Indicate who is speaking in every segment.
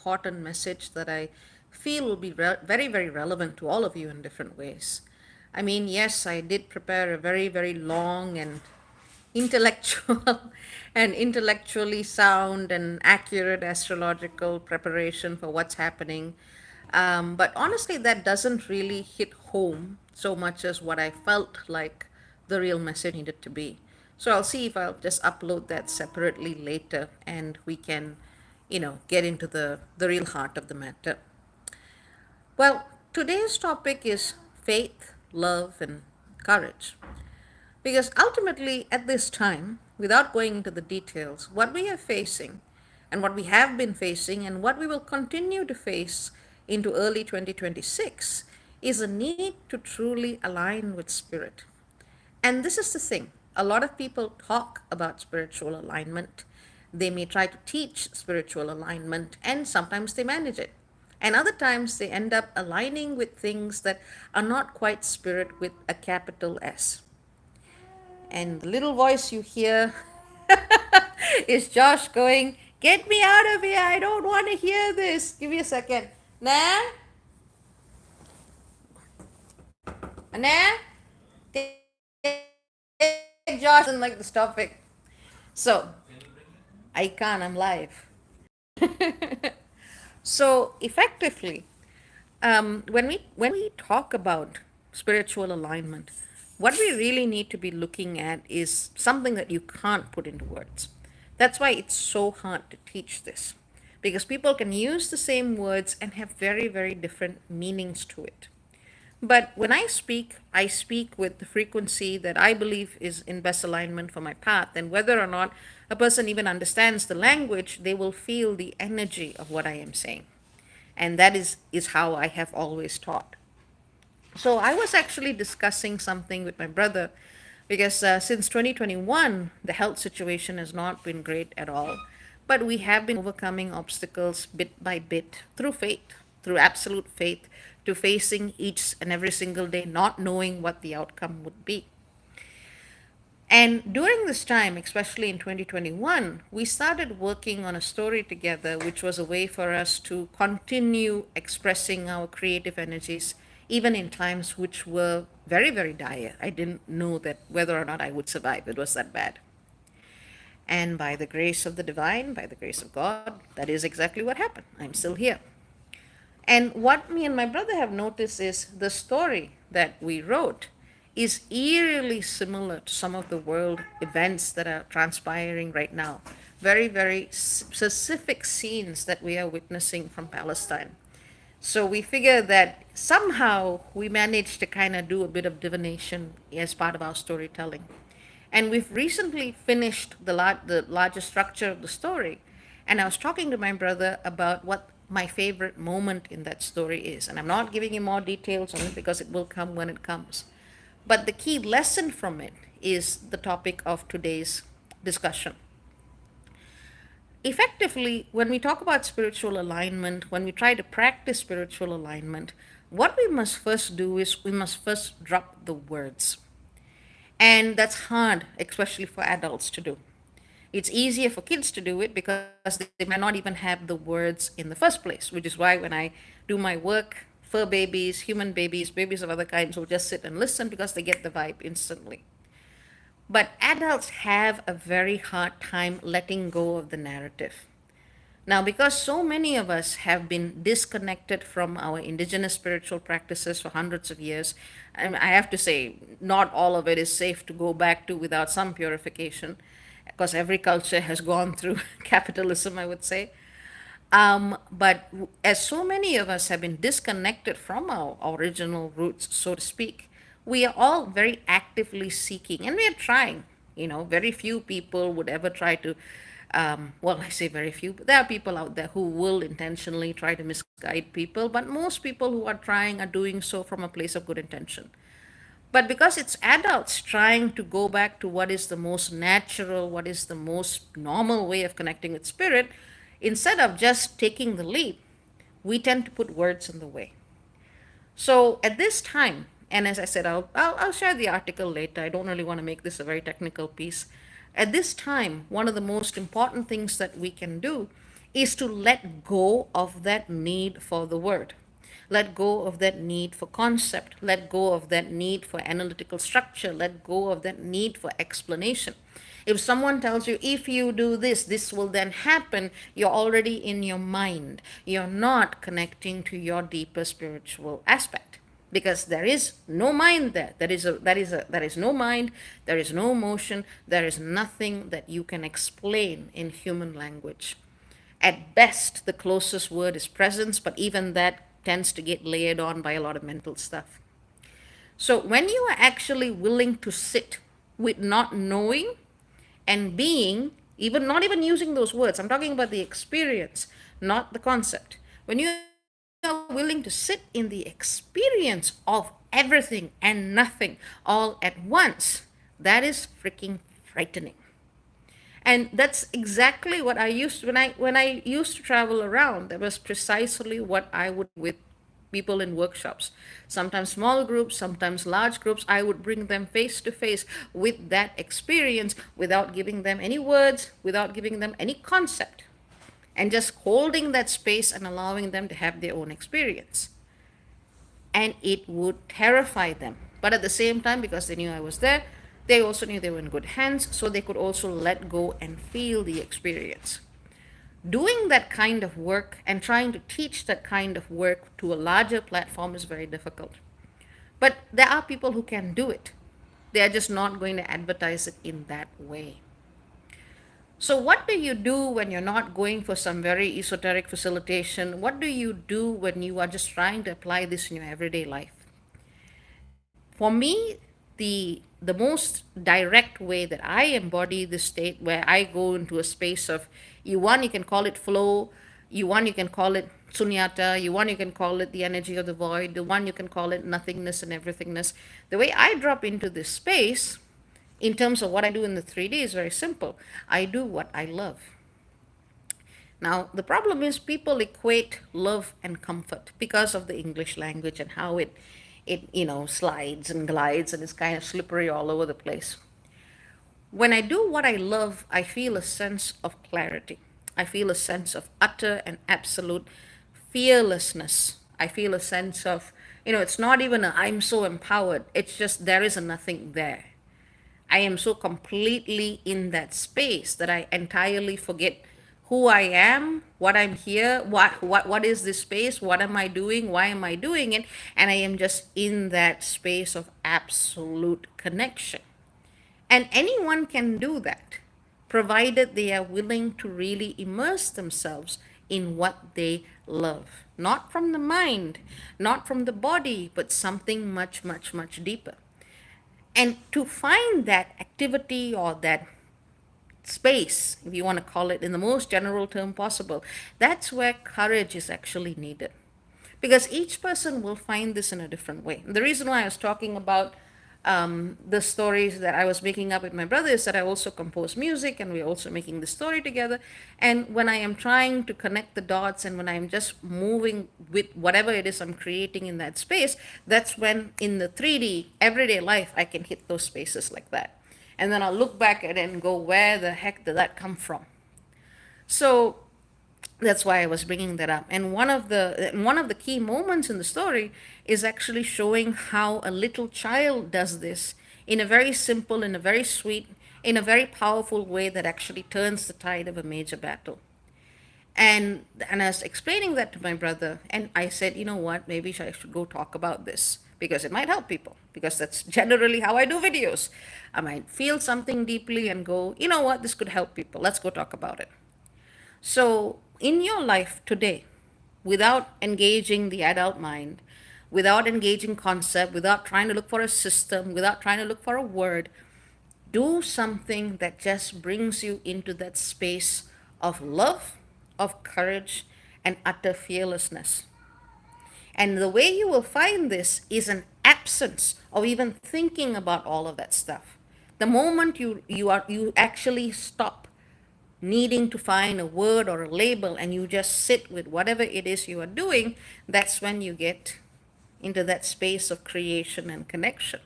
Speaker 1: important message that I feel will be very, very relevant to all of you in different ways. I mean, yes, I did prepare a very, very long and intellectual and intellectually sound and accurate astrological preparation for what's happening. But honestly, that doesn't really hit home so much as what I felt like the real message needed to be. So I'll see if I'll just upload that separately later and we can, get into the real heart of the matter. Well, today's topic is faith, love, and courage. Because ultimately, at this time, without going into the details, what we are facing and what we have been facing and what we will continue to face into early 2026 is a need to truly align with spirit. And this is the thing. A lot of people talk about spiritual alignment. They may try to teach spiritual alignment, and sometimes they manage it. And other times they end up aligning with things that are not quite spirit with a capital S. And the little voice you hear is Josh going, "Get me out of here. I don't want to hear this." Give me a second. Nah? Nah? Take Josh doesn't like this topic. So, I can't. I'm live. So, effectively, when we talk about spiritual alignment, what we really need to be looking at is something that you can't put into words. That's why it's so hard to teach this, because people can use the same words and have very, very different meanings to it. But when I speak with the frequency that I believe is in best alignment for my path. And whether or not a person even understands the language, they will feel the energy of what I am saying. And that is how I have always taught. So I was actually discussing something with my brother because since 2021, the health situation has not been great at all. But we have been overcoming obstacles bit by bit through faith, through absolute faith, to facing each and every single day, not knowing what the outcome would be. And during this time, especially in 2021, we started working on a story together, which was a way for us to continue expressing our creative energies, even in times which were very, very dire. I didn't know that whether or not I would survive. It was that bad. And by the grace of the divine, by the grace of God, that is exactly what happened. I'm still here. And what me and my brother have noticed is the story that we wrote is eerily similar to some of the world events that are transpiring right now. Very, very specific scenes that we are witnessing from Palestine. So we figure that somehow we managed to kind of do a bit of divination as part of our storytelling. And we've recently finished the larger structure of the story. And I was talking to my brother about what my favorite moment in that story is. And I'm not giving you more details on it because it will come when it comes. But the key lesson from it is the topic of today's discussion. Effectively, when we talk about spiritual alignment, when we try to practice spiritual alignment, what we must first do is we must first drop the words. And that's hard, especially for adults to do. It's easier for kids to do it because they might not even have the words in the first place, which is why when I do my work, fur babies, human babies, babies of other kinds will just sit and listen because they get the vibe instantly. But adults have a very hard time letting go of the narrative. Now, because so many of us have been disconnected from our indigenous spiritual practices for hundreds of years, and I have to say, not all of it is safe to go back to without some purification, because every culture has gone through capitalism, I would say. But as so many of us have been disconnected from our original roots, so to speak, we are all very actively seeking, and we are trying. Very few people would ever try to, well, I say very few, but there are people out there who will intentionally try to misguide people, but most people who are trying are doing so from a place of good intention. But because it's adults trying to go back to what is the most natural, what is the most normal way of connecting with spirit, instead of just taking the leap, we tend to put words in the way. So at this time, and as I said, I'll share the article later. I don't really want to make this a very technical piece. At this time, one of the most important things that we can do is to let go of that need for the word. Let go of that need for concept. Let go of that need for analytical structure. Let go of that need for explanation. If someone tells you, if you do this, this will then happen, you're already in your mind. You're not connecting to your deeper spiritual aspect because there is no mind there. There is no mind, there is no emotion, there is nothing that you can explain in human language. At best, the closest word is presence, but even that tends to get layered on by a lot of mental stuff. So when you are actually willing to sit with not knowing and being, even not even using those words, I'm talking about the experience, not the concept. When you are willing to sit in the experience of everything and nothing all at once, that is freaking frightening. And that's exactly what I used when I used to travel around. That was precisely what I would with people in workshops. Sometimes small groups, sometimes large groups. I would bring them face to face with that experience without giving them any words, without giving them any concept, and just holding that space and allowing them to have their own experience. And it would terrify them. But at the same time, because they knew I was there, they also knew they were in good hands, so they could also let go and feel the experience. Doing that kind of work and trying to teach that kind of work to a larger platform is very difficult. But there are people who can do it. They are just not going to advertise it in that way. So, what do you do when you're not going for some very esoteric facilitation? What do you do when you are just trying to apply this in your everyday life? For me, the most direct way that I embody this state, where I go into a space of, you can call it flow, you can call it sunyata, you can call it the energy of the void, you can call it nothingness and everythingness. The way I drop into this space, in terms of what I do in the 3D, is very simple. I do what I love. Now, the problem is people equate love and comfort because of the English language and how it slides and glides and is kind of slippery all over the place. When I do what I love, I feel a sense of clarity. I feel a sense of utter and absolute fearlessness. I feel a sense of, it's not even a I'm so empowered. It's just there is a nothing there. I am so completely in that space that I entirely forget who I am, what I'm here, what is this space, what am I doing, why am I doing it, and I am just in that space of absolute connection. And anyone can do that, provided they are willing to really immerse themselves in what they love. Not from the mind, not from the body, but something much, much, much deeper. And to find that activity or that space, if you want to call it in the most general term possible, that's where courage is actually needed. Because each person will find this in a different way. The reason why I was talking about the stories that I was making up with my brother is that I also compose music and we're also making the story together. And when I am trying to connect the dots and when I'm just moving with whatever it is I'm creating in that space, that's when in the 3D everyday life I can hit those spaces like that. And then I'll look back at it and go, where the heck did that come from? So that's why I was bringing that up. And one of the key moments in the story is actually showing how a little child does this in a very simple, in a very sweet, in a very powerful way that actually turns the tide of a major battle. And I was explaining that to my brother, and I said, you know what, maybe I should go talk about this because it might help people, because that's generally how I do videos. I might feel something deeply and go, you know what, this could help people. Let's go talk about it. So, in your life today, without engaging the adult mind, without engaging concept, without trying to look for a system, without trying to look for a word, do something that just brings you into that space of love, of courage, and utter fearlessness. And the way you will find this is an absence of even thinking about all of that stuff. The moment you actually stop needing to find a word or a label and you just sit with whatever it is you are doing, that's when you get into that space of creation and connection.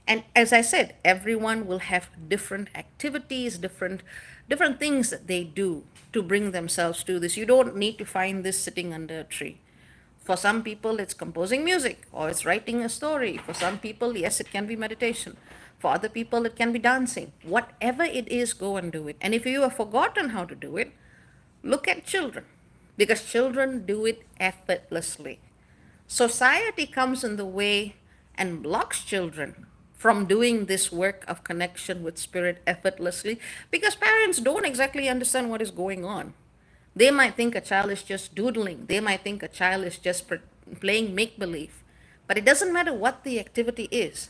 Speaker 1: And as I said, everyone will have different activities, different different things that they do to bring themselves to this. You don't need to find this sitting under a tree. For some people, it's composing music or it's writing a story. For some people, yes, it can be meditation. For other people, it can be dancing. Whatever it is, go and do it. And if you have forgotten how to do it, look at children, because children do it effortlessly. Society comes in the way and blocks children from doing this work of connection with spirit effortlessly because parents don't exactly understand what is going on. They might think a child is just doodling. They might think a child is just playing make believe. But it doesn't matter what the activity is.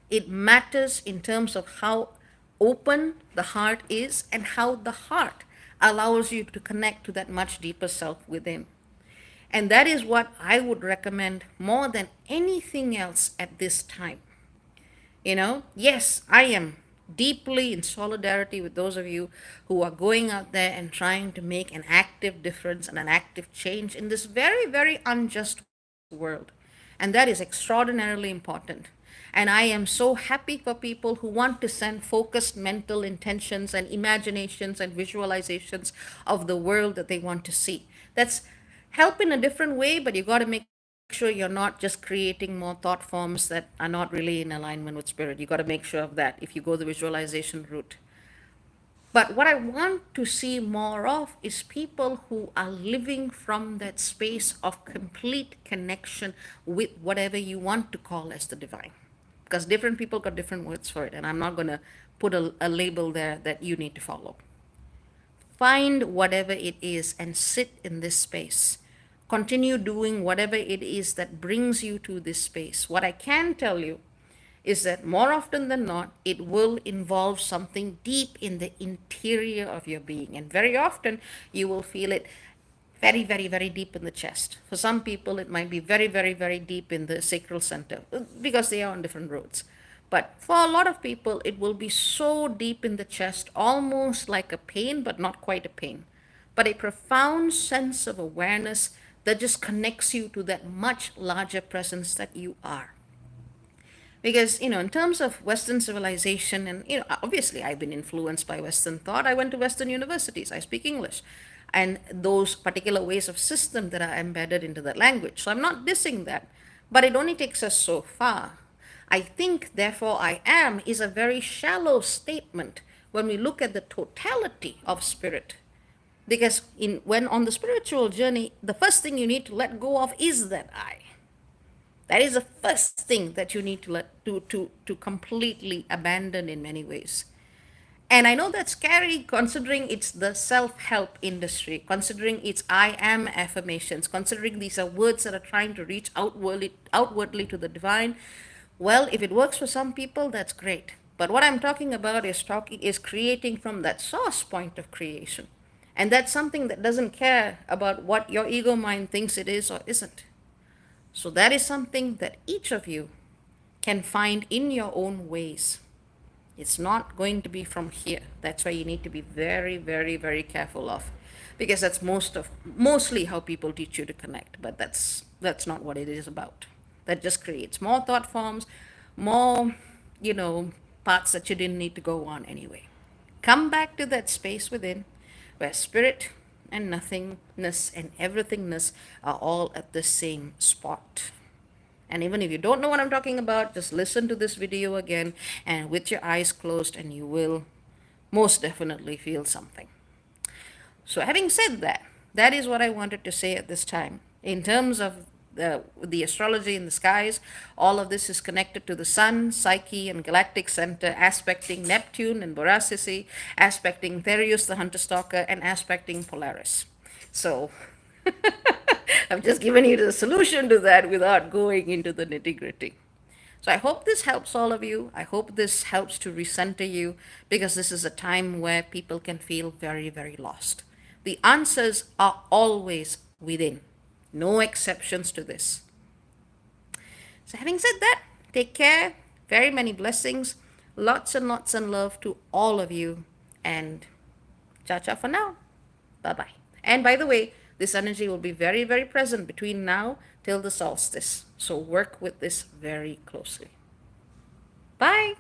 Speaker 1: It matters in terms of how open the heart is and how the heart allows you to connect to that much deeper self within. And that is what I would recommend more than anything else at this time. Yes, I am deeply in solidarity with those of you who are going out there and trying to make an active difference and an active change in this very, very unjust world. And that is extraordinarily important. And I am so happy for people who want to send focused mental intentions and imaginations and visualizations of the world that they want to see. That's help in a different way, but you got to make sure you're not just creating more thought forms that are not really in alignment with spirit. You got to make sure of that if you go the visualization route. But what I want to see more of is people who are living from that space of complete connection with whatever you want to call as the divine. Because different people got different words for it, and I'm not going to put a label there that you need to follow. Find whatever it is and sit in this space. Continue doing whatever it is that brings you to this space. What I can tell you is that more often than not, it will involve something deep in the interior of your being. And very often, you will feel it very, very, very deep in the chest. For some people, it might be very, very, very deep in the sacral center because they are on different roads. But for a lot of people, it will be so deep in the chest, almost like a pain, but not quite a pain, but a profound sense of awareness that just connects you to that much larger presence that you are. Because, in terms of Western civilization, and, obviously I've been influenced by Western thought. I went to Western universities. I speak English. And those particular ways of system that are embedded into that language. So I'm not dissing that. But it only takes us so far. I think, therefore, I am is a very shallow statement when we look at the totality of spirit. Because when on the spiritual journey, the first thing you need to let go of is that I. That is the first thing that you need to completely abandon in many ways. And I know that's scary considering it's the self-help industry, considering it's I am affirmations, considering these are words that are trying to reach outwardly to the divine. Well, if it works for some people, that's great. But what I'm talking about is creating from that source point of creation. And that's something that doesn't care about what your ego mind thinks it is or isn't. So that is something that each of you can find in your own ways. It's not going to be from here. That's why you need to be very, very, very careful of, because that's mostly how people teach you to connect. But that's not what it is about. That just creates more thought forms, more, parts that you didn't need to go on anyway. Come back to that space within where spirit and nothingness and everythingness are all at the same spot. And even if you don't know what I'm talking about, just listen to this video again and with your eyes closed, and you will most definitely feel something. So having said that, that is what I wanted to say at this time. In terms of the astrology in the skies, all of this is connected to the sun, Psyche, and Galactic Center, aspecting Neptune and Borasisi, aspecting Thereus, the hunter-stalker, and aspecting Polaris. So I've just given you the solution to that without going into the nitty-gritty. So I hope this helps all of you. I hope this helps to recenter you, because this is a time where people can feel very, very lost. The answers are always within. No exceptions to this. So having said that, take care. Very many blessings. Lots and lots of love to all of you. And cha-cha for now. Bye-bye. And by the way, this energy will be very, very present between now till the solstice. So work with this very closely. Bye.